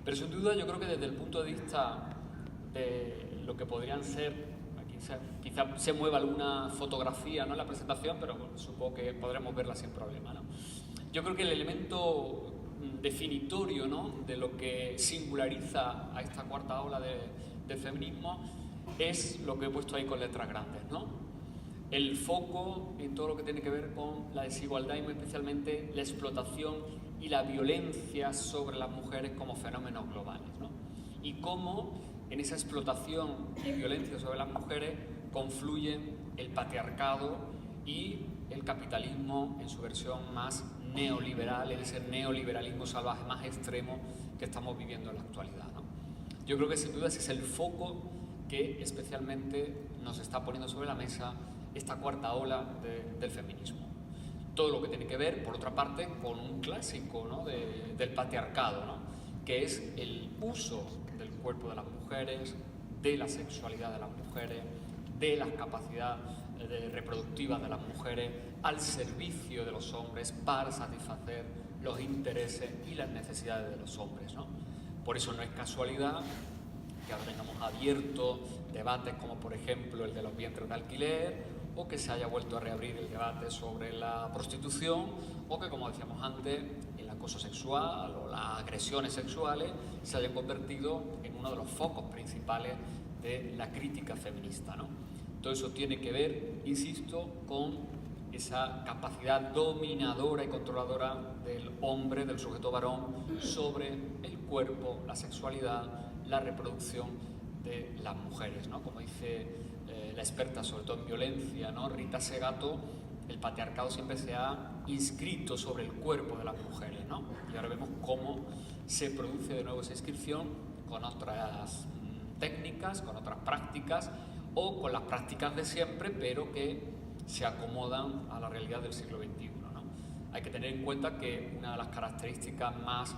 Pero sin duda yo creo que desde el punto de vista de lo que podrían ser, aquí quizá se mueva alguna fotografía, ¿no?, en la presentación, pero bueno, supongo que podremos verla sin problema, ¿no? Yo creo que el elemento definitorio, ¿no?, de lo que singulariza a esta cuarta ola del feminismo es lo que he puesto ahí con letras grandes, ¿no? El foco en todo lo que tiene que ver con la desigualdad y muy especialmente la explotación y la violencia sobre las mujeres como fenómenos globales, ¿no? Y cómo en esa explotación y violencia sobre las mujeres confluyen el patriarcado y el capitalismo en su versión más neoliberal, ese neoliberalismo salvaje más extremo que estamos viviendo en la actualidad, ¿no? Yo creo que sin duda ese es el foco que especialmente nos está poniendo sobre la mesa esta cuarta ola del feminismo. Todo lo que tiene que ver, por otra parte, con un clásico, ¿no?, del patriarcado, ¿no?, que es el uso del cuerpo de las mujeres, de la sexualidad de las mujeres, de las capacidades reproductivas de las mujeres al servicio de los hombres para satisfacer los intereses y las necesidades de los hombres, ¿no? Por eso no es casualidad que ahora tengamos abierto debates como, por ejemplo, el de los vientres de alquiler, o que se haya vuelto a reabrir el debate sobre la prostitución, o que, como decíamos antes, el acoso sexual o las agresiones sexuales se hayan convertido en uno de los focos principales de la crítica feminista, ¿no? Todo eso tiene que ver, insisto, con esa capacidad dominadora y controladora del hombre, del sujeto varón, sobre el cuerpo, la sexualidad, la reproducción de las mujeres, ¿no? Como dice la experta, sobre todo en violencia, ¿no?, Rita Segato, el patriarcado siempre se ha inscrito sobre el cuerpo de las mujeres, ¿no? Y ahora vemos cómo se produce de nuevo esa inscripción con otras técnicas, con otras prácticas o con las prácticas de siempre, pero que se acomodan a la realidad del siglo XXI, ¿no? Hay que tener en cuenta que una de las características más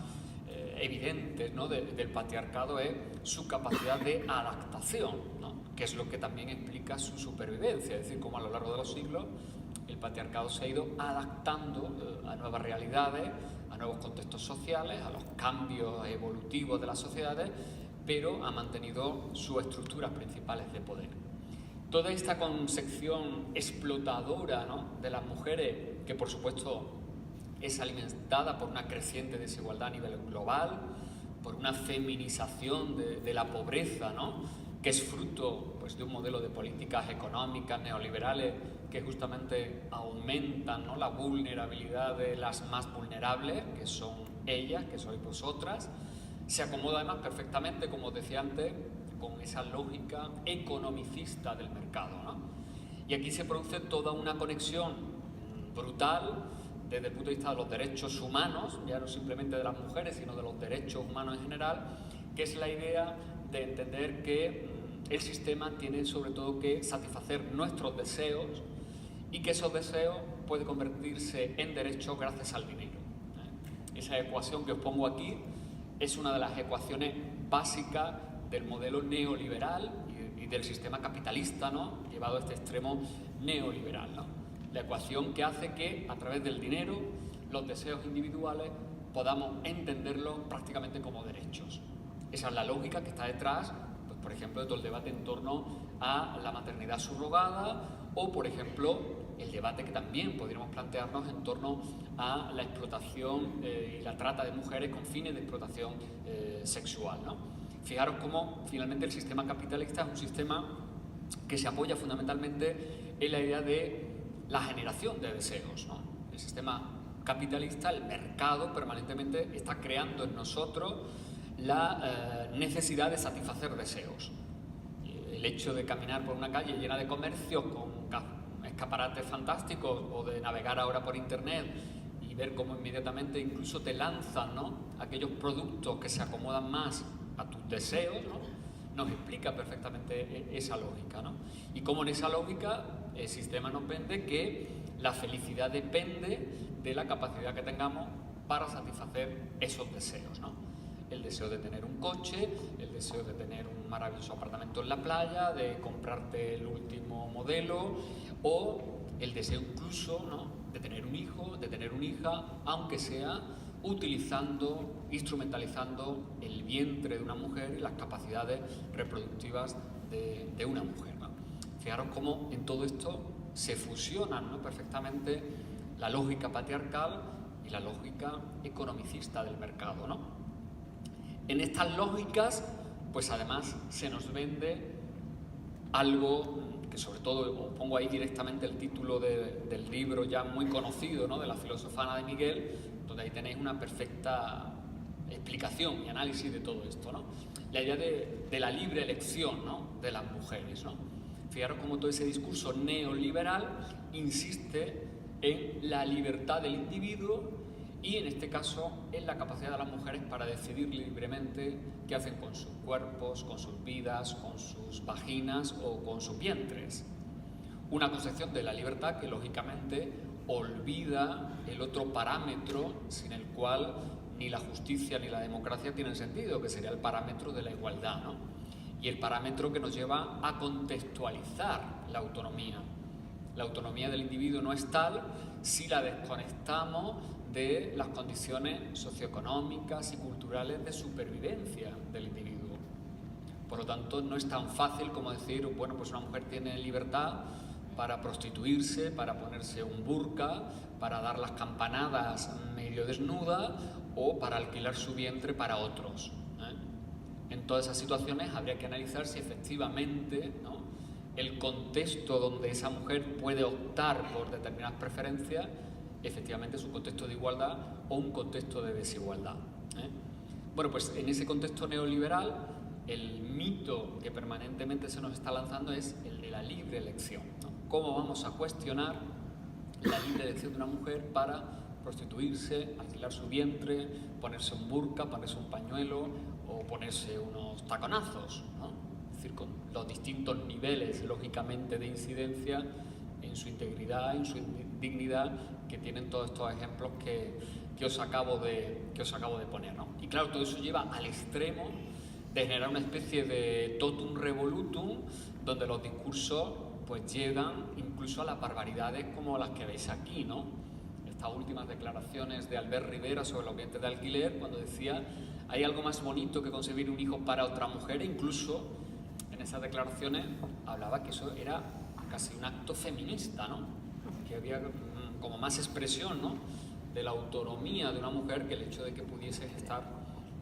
evidentes, ¿no?, del patriarcado es su capacidad de adaptación, ¿no?, que es lo que también explica su supervivencia, es decir, cómo a lo largo de los siglos el patriarcado se ha ido adaptando a nuevas realidades, a nuevos contextos sociales, a los cambios evolutivos de las sociedades, pero ha mantenido sus estructuras principales de poder. Toda esta concepción explotadora, ¿no?, de las mujeres, que por supuesto es alimentada por una creciente desigualdad a nivel global, por una feminización de la pobreza, ¿no?, que es fruto, pues, de un modelo de políticas económicas neoliberales que justamente aumentan, ¿no?, la vulnerabilidad de las más vulnerables, que son ellas, que sois vosotras. Se acomoda además perfectamente, como os decía antes, con esa lógica economicista del mercado, ¿no? Y aquí se produce toda una conexión brutal desde el punto de vista de los derechos humanos, ya no simplemente de las mujeres, sino de los derechos humanos en general, que es la idea de entender que el sistema tiene sobre todo que satisfacer nuestros deseos y que esos deseos pueden convertirse en derechos gracias al dinero. Esa ecuación que os pongo aquí es una de las ecuaciones básicas del modelo neoliberal y del sistema capitalista, ¿no?, llevado a este extremo neoliberal, ¿no? La ecuación que hace que, a través del dinero, los deseos individuales podamos entenderlos prácticamente como derechos. Esa es la lógica que está detrás, pues, por ejemplo, de todo el debate en torno a la maternidad subrogada o, por ejemplo, el debate que también podríamos plantearnos en torno a la explotación y la trata de mujeres con fines de explotación sexual, ¿no? Fijaros cómo finalmente el sistema capitalista es un sistema que se apoya fundamentalmente en la idea de la generación de deseos, ¿no? El sistema capitalista, el mercado, permanentemente está creando en nosotros la necesidad de satisfacer deseos. El hecho de caminar por una calle llena de comercios con escaparates fantásticos o de navegar ahora por internet y ver cómo inmediatamente incluso te lanzan, ¿no?, aquellos productos que se acomodan más a tus deseos, ¿no?, nos explica perfectamente esa lógica, ¿no? Y cómo en esa lógica el sistema nos vende que la felicidad depende de la capacidad que tengamos para satisfacer esos deseos, ¿no? El deseo de tener un coche, el deseo de tener un maravilloso apartamento en la playa, de comprarte el último modelo, o el deseo incluso, ¿no?, de tener un hijo, de tener una hija, aunque sea utilizando, instrumentalizando el vientre de una mujer y las capacidades reproductivas de una mujer, ¿no? Fijaros cómo en todo esto se fusionan, ¿no?, perfectamente la lógica patriarcal y la lógica economicista del mercado, ¿no? En estas lógicas, pues además se nos vende algo que, sobre todo, os pongo ahí directamente el título del libro ya muy conocido, ¿no?, de la filósofa Ana de Miguel, donde ahí tenéis una perfecta explicación y análisis de todo esto, ¿no? La idea de la libre elección, ¿no?, de las mujeres, ¿no? Fijaros cómo todo ese discurso neoliberal insiste en la libertad del individuo y, en este caso, en la capacidad de las mujeres para decidir libremente qué hacen con sus cuerpos, con sus vidas, con sus vaginas o con sus vientres. Una concepción de la libertad que, lógicamente, olvida el otro parámetro sin el cual ni la justicia ni la democracia tienen sentido, que sería el parámetro de la igualdad, ¿no? Y el parámetro que nos lleva a contextualizar la autonomía. La autonomía del individuo no es tal si la desconectamos de las condiciones socioeconómicas y culturales de supervivencia del individuo. Por lo tanto, no es tan fácil como decir, bueno, pues una mujer tiene libertad para prostituirse, para ponerse un burka, para dar las campanadas medio desnuda o para alquilar su vientre para otros, ¿eh? En todas esas situaciones habría que analizar si efectivamente, ¿no?, el contexto donde esa mujer puede optar por determinadas preferencias, efectivamente es un contexto de igualdad o un contexto de desigualdad, ¿eh? Bueno, pues en ese contexto neoliberal, el mito que permanentemente se nos está lanzando es el de la libre elección, ¿no? ¿Cómo vamos a cuestionar la libre elección de una mujer para prostituirse, alquilar su vientre, ponerse un burka, ponerse un pañuelo o ponerse unos taconazos, ¿no? Es decir, con los distintos niveles, lógicamente, de incidencia en su integridad, en su dignidad, que tienen todos estos ejemplos que os acabo de poner, ¿no? Y claro, todo eso lleva al extremo de generar una especie de totum revolutum, donde los discursos pues llegan incluso a las barbaridades como las que veis aquí, ¿no? Estas últimas declaraciones de Albert Rivera sobre los vientres de alquiler, cuando decía hay algo más bonito que concebir un hijo para otra mujer, e incluso en esas declaraciones hablaba que eso era casi un acto feminista, ¿no? Que había como más expresión, ¿no?, de la autonomía de una mujer que el hecho de que pudiese gestar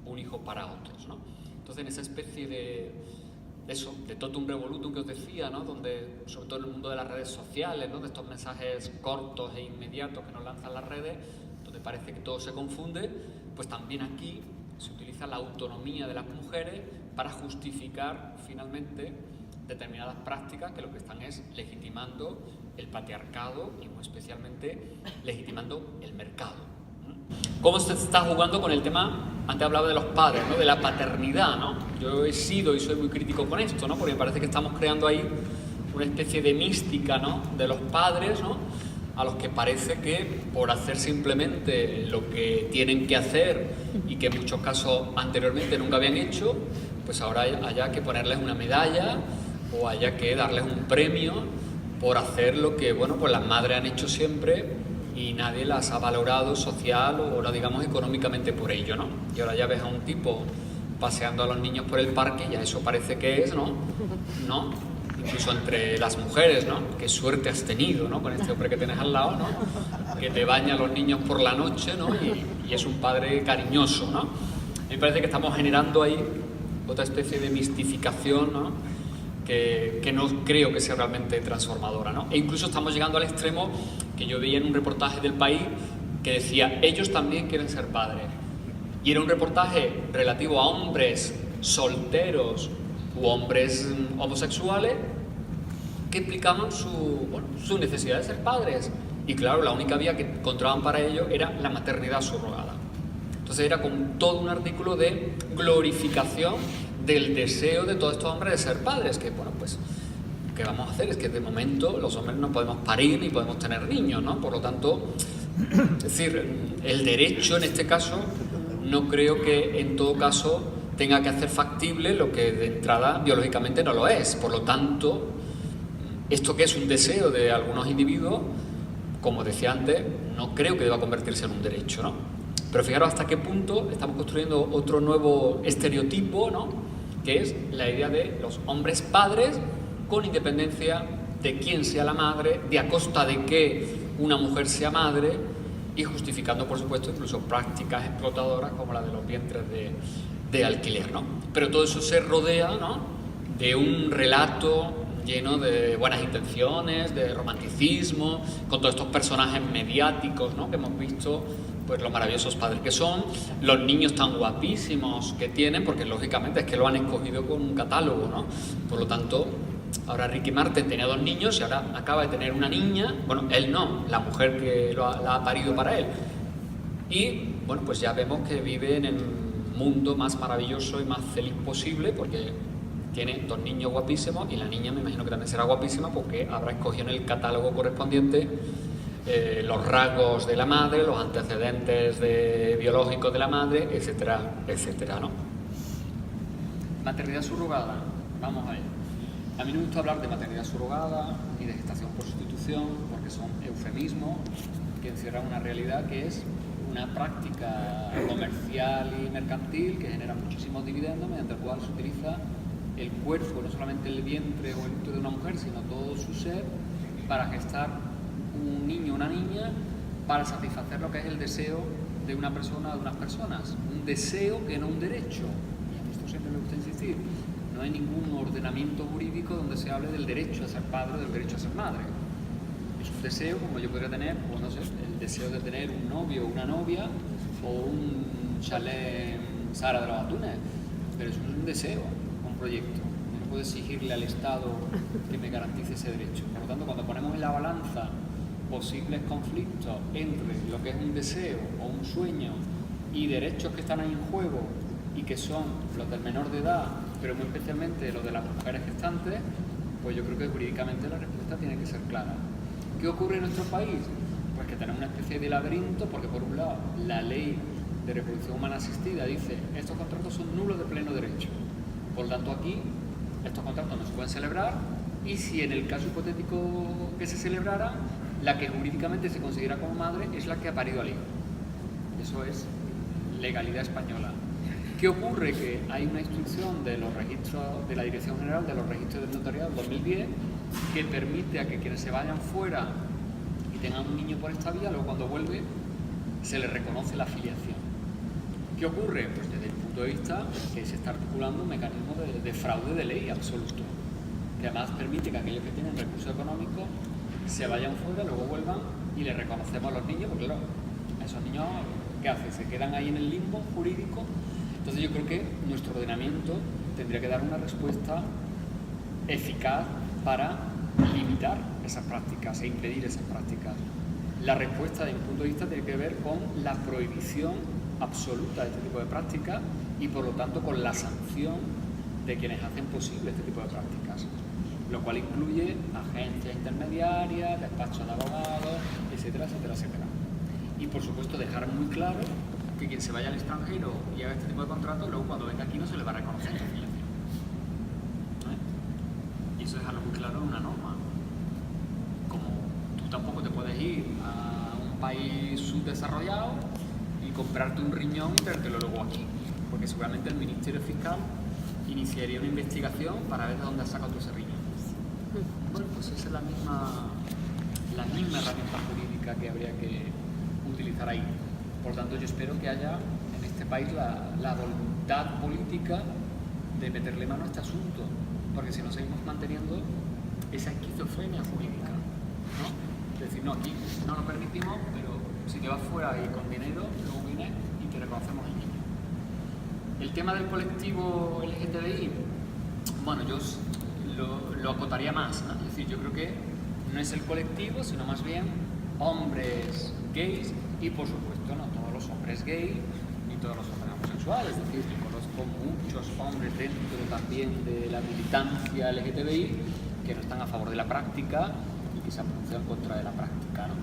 un hijo para otros, ¿no? Entonces, en esa especie de totum revolutum que os decía, ¿no?, donde, sobre todo en el mundo de las redes sociales, ¿no?, de estos mensajes cortos e inmediatos que nos lanzan las redes, donde parece que todo se confunde, pues también aquí se utiliza la autonomía de las mujeres para justificar finalmente determinadas prácticas que lo que están es legitimando el patriarcado y muy especialmente legitimando el mercado. ¿Cómo se está jugando con el tema? Antes hablaba de los padres, ¿no?, de la paternidad, ¿no? Yo he sido y soy muy crítico con esto, ¿no?, porque me parece que estamos creando ahí una especie de mística, ¿no?, de los padres, ¿no?, a los que parece que por hacer simplemente lo que tienen que hacer y que en muchos casos anteriormente nunca habían hecho, pues ahora haya que ponerles una medalla o haya que darles un premio por hacer lo que, bueno, pues las madres han hecho siempre y nadie las ha valorado social o, no digamos, económicamente por ello, ¿no? Y ahora ya ves a un tipo paseando a los niños por el parque, ya eso parece que es, ¿no? Incluso entre las mujeres, ¿no? Qué suerte has tenido, ¿no?, con este hombre que tienes al lado, ¿no?, que te baña a los niños por la noche, ¿no?, y es un padre cariñoso, ¿no? Me parece que estamos generando ahí otra especie de mistificación, ¿no?, que no creo que sea realmente transformadora, ¿no? E incluso estamos llegando al extremo que yo veía en un reportaje del País que decía, ellos también quieren ser padres. Y era un reportaje relativo a hombres solteros u hombres homosexuales que explicaban su necesidad de ser padres. Y claro, la única vía que encontraban para ello era la maternidad subrogada. Entonces era con todo un artículo de glorificación del deseo de todos estos hombres de ser padres, que bueno, pues, ¿qué vamos a hacer? Es que de momento los hombres no podemos parir ni podemos tener niños, ¿no? Por lo tanto, es decir, el derecho en este caso no creo que en todo caso tenga que hacer factible lo que de entrada biológicamente no lo es. Por lo tanto, esto que es un deseo de algunos individuos, como decía antes, no creo que deba convertirse en un derecho, ¿no? Pero fijaros hasta qué punto estamos construyendo otro nuevo estereotipo, ¿no? Que es la idea de los hombres padres con independencia de quién sea la madre, de a costa de que una mujer sea madre, y justificando, por supuesto, incluso prácticas explotadoras como la de los vientres de alquiler, ¿no? Pero todo eso se rodea, ¿no?, de un relato lleno de buenas intenciones, de romanticismo, con todos estos personajes mediáticos, ¿no?, que hemos visto, pues los maravillosos padres que son, los niños tan guapísimos que tienen, porque lógicamente es que lo han escogido con un catálogo, ¿no? Por lo tanto, ahora Ricky Martin tenía 2 niños y ahora acaba de tener una niña, bueno, él no, la mujer que la ha parido para él. Y, bueno, pues ya vemos que vive en el mundo más maravilloso y más feliz posible, porque tiene 2 niños guapísimos y la niña me imagino que también será guapísima porque habrá escogido en el catálogo correspondiente los rasgos de la madre, los antecedentes biológicos de la madre, etcétera, etcétera, ¿no? Maternidad subrogada, vamos a ello. A mí no me gusta hablar de maternidad surrogada ni de gestación por sustitución, porque son eufemismos que encierran una realidad que es una práctica comercial y mercantil que genera muchísimos dividendos, mediante el cual se utiliza el cuerpo, no solamente el vientre o el útero de una mujer, sino todo su ser, para gestar un niño o una niña, para satisfacer lo que es el deseo de una persona o de unas personas. Un deseo que no un derecho. Y a mí esto siempre me gusta insistir. No hay ningún ordenamiento jurídico donde se hable del derecho a ser padre o del derecho a ser madre. Es un deseo como yo podría tener, pues no sé, el deseo de tener un novio o una novia o un chalet en Sara de los Atunes. Pero eso no es un deseo, un proyecto. Yo no puedo exigirle al Estado que me garantice ese derecho. Por lo tanto, cuando ponemos en la balanza posibles conflictos entre lo que es un deseo o un sueño y derechos que están ahí en juego y que son los del menor de edad, pero muy especialmente los de las mujeres gestantes, pues yo creo que jurídicamente la respuesta tiene que ser clara. ¿Qué ocurre en nuestro país? Pues que tenemos una especie de laberinto, porque por un lado la ley de reproducción humana asistida dice estos contratos son nulos de pleno derecho, por lo tanto aquí estos contratos no se pueden celebrar, y si en el caso hipotético que se celebrara, la que jurídicamente se considera como madre es la que ha parido al hijo. Eso es legalidad española. ¿Qué ocurre? Que hay una instrucción de los registros de la Dirección General de los Registros del Notariado 2010 que permite a que quienes se vayan fuera y tengan un niño por esta vía, luego cuando vuelve se les reconoce la filiación. ¿Qué ocurre? Pues desde el punto de vista que se está articulando un mecanismo de fraude de ley absoluto, que además permite que aquellos que tienen recursos económicos se vayan fuera, luego vuelvan y les reconocemos a los niños, porque claro, esos niños, ¿qué hacen? Se quedan ahí en el limbo jurídico. Entonces yo creo que nuestro ordenamiento tendría que dar una respuesta eficaz para limitar esas prácticas e impedir esas prácticas. La respuesta, desde mi punto de vista, tiene que ver con la prohibición absoluta de este tipo de prácticas y, por lo tanto, con la sanción de quienes hacen posible este tipo de prácticas, lo cual incluye agencias intermediarias, despachos de abogados, etcétera, etcétera, etcétera. Y, por supuesto, dejar muy claro que quien se vaya al extranjero y haga este tipo de contratos, luego cuando venga aquí no se le va a reconocer la filiación. Y eso es dejarlo muy claro en una norma. Como tú tampoco te puedes ir a un país subdesarrollado y comprarte un riñón y traértelo luego aquí, porque seguramente el Ministerio Fiscal iniciaría una investigación para ver de dónde has sacado tú ese riñón. Bueno, pues esa es la misma herramienta jurídica que habría que utilizar ahí. Por tanto, yo espero que haya en este país la voluntad política de meterle mano a este asunto, porque si no seguimos manteniendo esa esquizofrenia jurídica, ¿no? Es decir, no, aquí no lo permitimos, pero si te vas fuera y con dinero, luego vienes y te reconocemos el niño. El tema del colectivo LGTBI, bueno, yo lo acotaría más, ¿no? Es decir, yo creo que no es el colectivo, sino más bien hombres gays y, por supuesto, no todos los hombres gays ni todos los hombres homosexuales. Es decir, yo conozco muchos hombres dentro también de la militancia LGTBI que no están a favor de la práctica y que se han pronunciado en contra de la práctica, ¿no?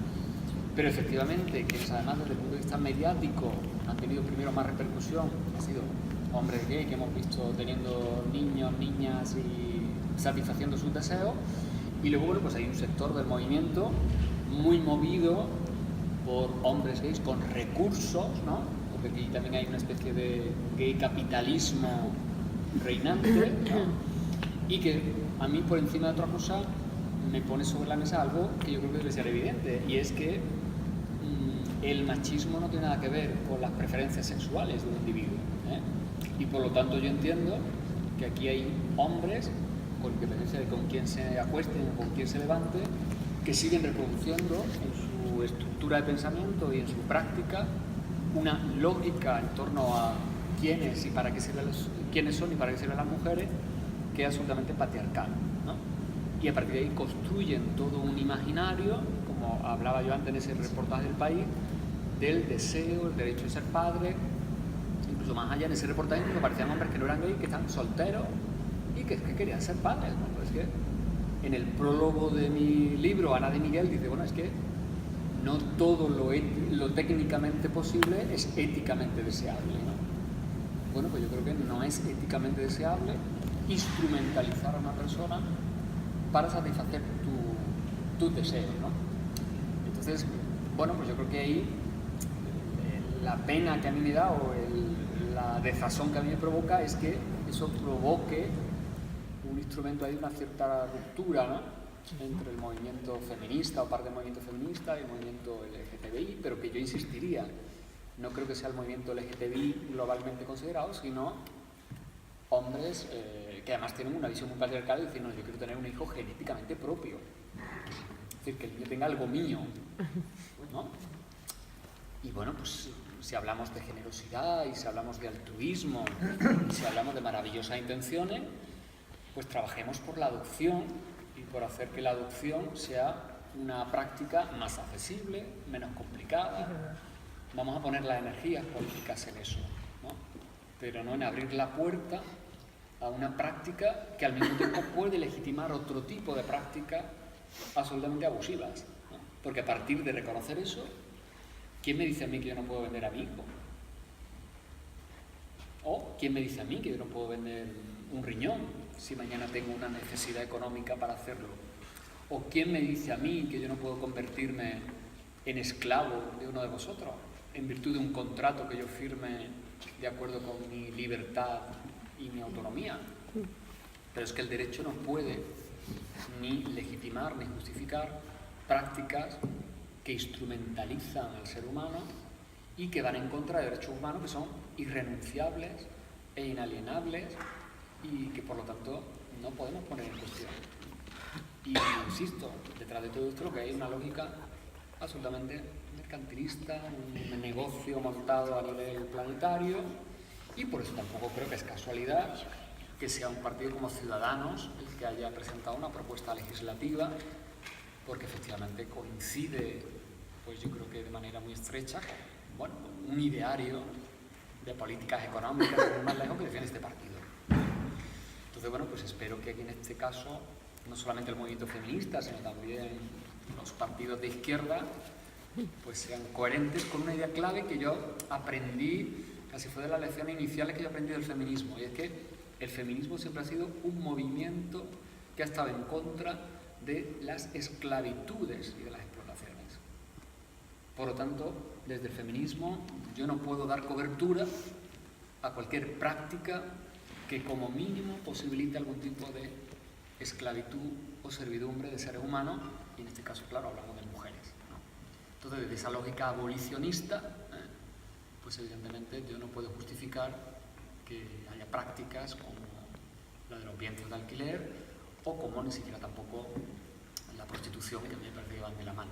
Pero efectivamente, quienes además desde el punto de vista mediático han tenido primero más repercusión, han sido hombres gays que hemos visto teniendo niños, niñas y satisfaciendo sus deseos. Y luego, bueno, pues hay un sector del movimiento muy movido por hombres gays con recursos, ¿no? Porque aquí también hay una especie de gay capitalismo reinante, ¿no? Y que a mí, por encima de otra cosa, me pone sobre la mesa algo que yo creo que debe ser evidente, y es que el machismo no tiene nada que ver con las preferencias sexuales de un individuo, ¿eh? Y por lo tanto yo entiendo que aquí hay hombres, con independencia de con quién se acuesten o con quién se levante, que siguen reproduciendo en su estructura de pensamiento y en su práctica una lógica en torno a quiénes y para qué quiénes son y para qué sirven las mujeres, que es absolutamente patriarcal, ¿no? Y a partir de ahí construyen todo un imaginario, como hablaba yo antes en ese reportaje del País, del deseo, el derecho de ser padre. Incluso más allá, en ese reportaje me aparecían hombres que no eran gays, que estaban solteros y que querían ser padres, ¿no? Pues es que en el prólogo de mi libro, Ana de Miguel dice, bueno, es que no todo lo técnicamente posible es éticamente deseable, ¿no? Bueno, pues yo creo que no es éticamente deseable instrumentalizar a una persona para satisfacer tus deseos, ¿no? Entonces, bueno, pues yo creo que ahí la pena que a mí me da o la desazón que a mí me provoca es que eso provoque un instrumento ahí de una cierta ruptura, ¿no? Entre el movimiento feminista o parte del movimiento feminista y el movimiento LGTBI, pero que yo insistiría, no creo que sea el movimiento LGTBI globalmente considerado, sino hombres que además tienen una visión muy patriarcal y dicen, no, yo quiero tener un hijo genéticamente propio, es decir, que el niño tenga algo mío, ¿no? Y bueno, pues si hablamos de generosidad y si hablamos de altruismo y si hablamos de maravillosas intenciones, pues trabajemos por la adopción y por hacer que la adopción sea una práctica más accesible, menos complicada. Vamos a poner las energías políticas en eso, ¿no? Pero no en abrir la puerta a una práctica que al mismo tiempo puede legitimar otro tipo de prácticas absolutamente abusivas, ¿no? Porque a partir de reconocer eso, ¿quién me dice a mí que yo no puedo vender a mi hijo? ¿O quién me dice a mí que yo no puedo vender un riñón si mañana tengo una necesidad económica para hacerlo? ¿O quién me dice a mí que yo no puedo convertirme en esclavo de uno de vosotros en virtud de un contrato que yo firme de acuerdo con mi libertad y mi autonomía? Pero es que el derecho no puede ni legitimar ni justificar prácticas que instrumentalizan al ser humano y que van en contra de derechos humanos que son irrenunciables e inalienables y que por lo tanto no podemos poner en cuestión. Y insisto, detrás de todo esto lo que hay es una lógica absolutamente mercantilista, un negocio montado a nivel planetario, y por eso tampoco creo que es casualidad que sea un partido como Ciudadanos el que haya presentado una propuesta legislativa, porque efectivamente coincide, pues yo creo que de manera muy estrecha, con un ideario de políticas económicas más lejos que defiende este partido. Entonces, bueno, pues espero que aquí en este caso, no solamente el movimiento feminista, sino también los partidos de izquierda, pues sean coherentes con una idea clave que yo aprendí, casi fue de las lecciones iniciales que yo aprendí del feminismo, y es que el feminismo siempre ha sido un movimiento que ha estado en contra de las esclavitudes y de las explotaciones. Por lo tanto, desde el feminismo yo no puedo dar cobertura a cualquier práctica que como mínimo posibilite algún tipo de esclavitud o servidumbre de seres humanos, y en este caso, claro, hablamos de mujeres, ¿no? Entonces, desde esa lógica abolicionista, pues evidentemente yo no puedo justificar que haya prácticas como la de los vientres de alquiler o como ni siquiera tampoco la prostitución, que a mí me parece que van de la mano.